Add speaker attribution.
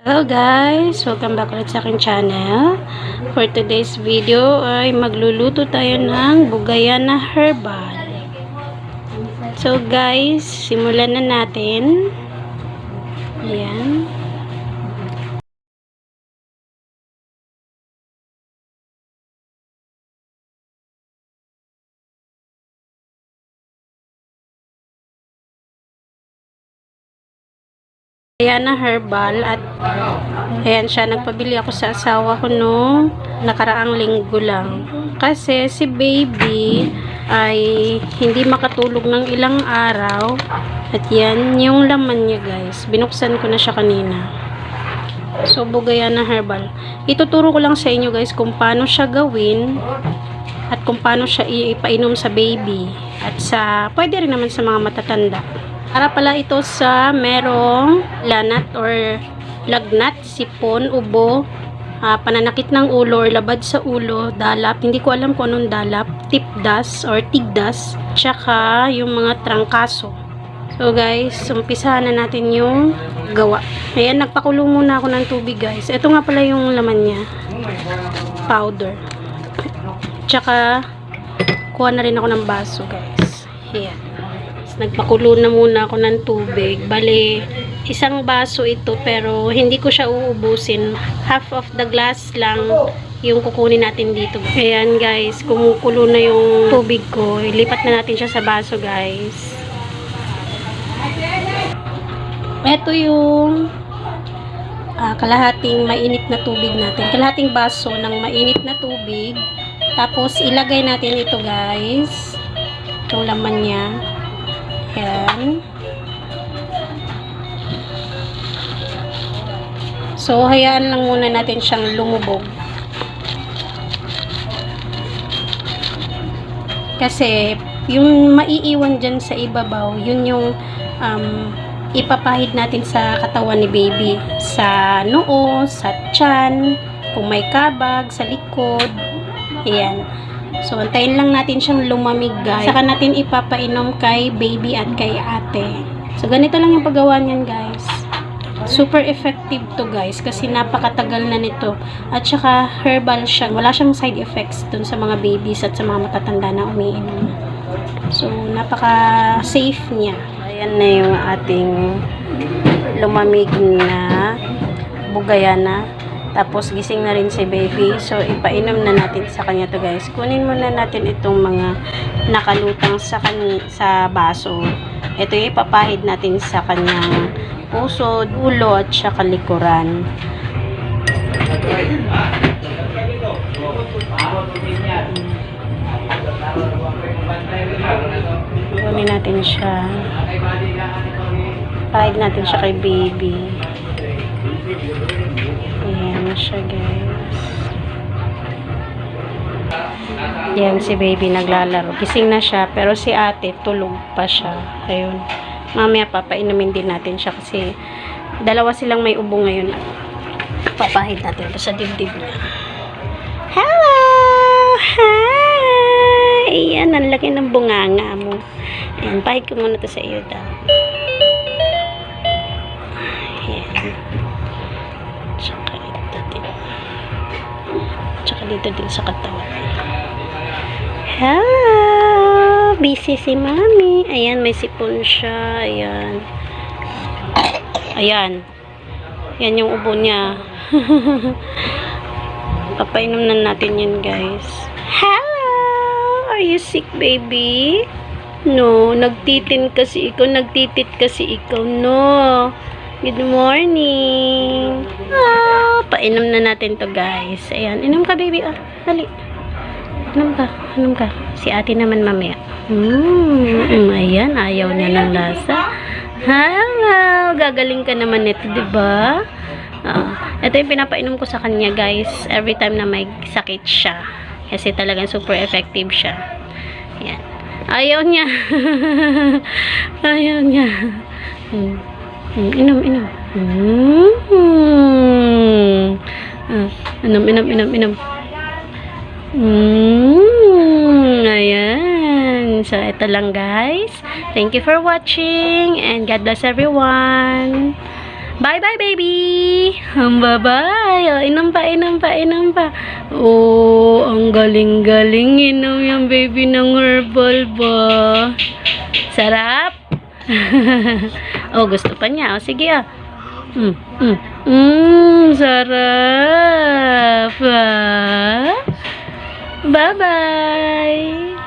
Speaker 1: Hello guys! Welcome back ulit sa aking channel. For today's video ay magluluto tayo ng Bugayana Herbal. So guys, simulan na natin. Ayan. Bugayana Herbal at ayan siya, nagpabili ako sa asawa ko no nakaraang linggo lang. Kasi si baby ay hindi makatulog ng ilang araw. At yan, yung laman niya guys. Binuksan ko na siya kanina. So, Bugayana Herbal. Ituturo ko lang sa inyo guys kung paano siya gawin at kung paano siya ipainom sa baby. At pwede rin naman sa mga matatanda. Para pala ito sa merong lanat or lagnat, sipon, ubo, pananakit ng ulo or labad sa ulo, dalap, hindi ko alam kung anong dalap, tipdas or tigdas, tsaka yung mga trangkaso. So guys, umpisahan na natin yung gawa. Ayan, nagpakulong muna ako ng tubig guys. Ito nga pala yung laman niya. Powder. Tsaka, kuha na rin ako ng baso guys. Ayan. Nagpakulo na muna ako ng tubig. Bale, isang baso ito pero hindi ko siya uubusin. Half of the glass lang yung kukunin natin dito. Ayan guys, kumukulo na yung tubig ko. Ilipat na natin siya sa baso guys. Ito yung kalahating mainit na tubig natin. Kalahating baso ng mainit na tubig. Tapos ilagay natin ito guys. Itong laman niya. Ayan. So, hayaan lang muna natin siyang lumubog. Kasi, yung maiiwan dyan sa ibabaw, yun yung ipapahid natin sa katawan ni baby. Sa noo, sa tiyan, kung may kabag, sa likod. Ayan. So, antayin lang natin siyang lumamig guys. Saka natin ipapainom kay baby at kay ate. So, ganito lang yung paggawa niyan guys. Super effective to guys. Kasi napakatagal na nito. At saka herbal siya. Wala siyang side effects dun sa mga babies at sa mga matatanda na umiinom. So, napaka-safe niya. Ayan na yung ating lumamig na Bugayana. Tapos, gising na rin si baby. So, ipainom na natin sa kanya to guys. Kunin muna natin itong mga nakalutang sa baso. Ito yung ipapahid natin sa kanyang puso, ulo, at saka likuran. Kunin natin siya. Pahid natin siya kay baby. Ayan na siya guys. Yan si baby naglalaro. Gising na siya pero si ate tulog pa siya. Ayun. Mamaya papainumin din natin siya kasi dalawa silang may ubo ngayon. Papahid natin ito sa dibdib niya. Hello! Hi! Ayan, ang laki ng bunganga mo. Ayan, pahid ko muna ito sa iyo daw. Ayan. Tsaka dito din sa katawan. Hello! Busy si mami. Ayan, may sipon siya. Ayan. Ayan. Yan yung ubo niya. Papainom na natin yun guys. Hello! Are you sick baby? No, nagtitin kasi ikaw. Nagtitit kasi ikaw. No. Good morning. Painom na natin to guys. Ayan, inom ka baby. Dali. Inom ka. Inom ka. Si ate naman mamaya. Ayan, ayaw niya ng lasa. Hello. Gagaling ka naman nito, diba? Ito yung pinapainom ko sa kanya guys. Every time na may sakit siya. Kasi talagang super effective siya. Ayan. Ayaw niya. Ayaw niya. Inom, inom. Inom. Ayan. So, ito lang guys. Thank you for watching and God bless everyone. Bye-bye, baby! Bye-bye! Oh, inom pa, inom pa, inom pa. Oh, ang galing-galing inom yung baby ng herbal ba? Sarap? Oh, gusto pa niya. Oh, sige ah. Sarap. Ah. Bye-bye!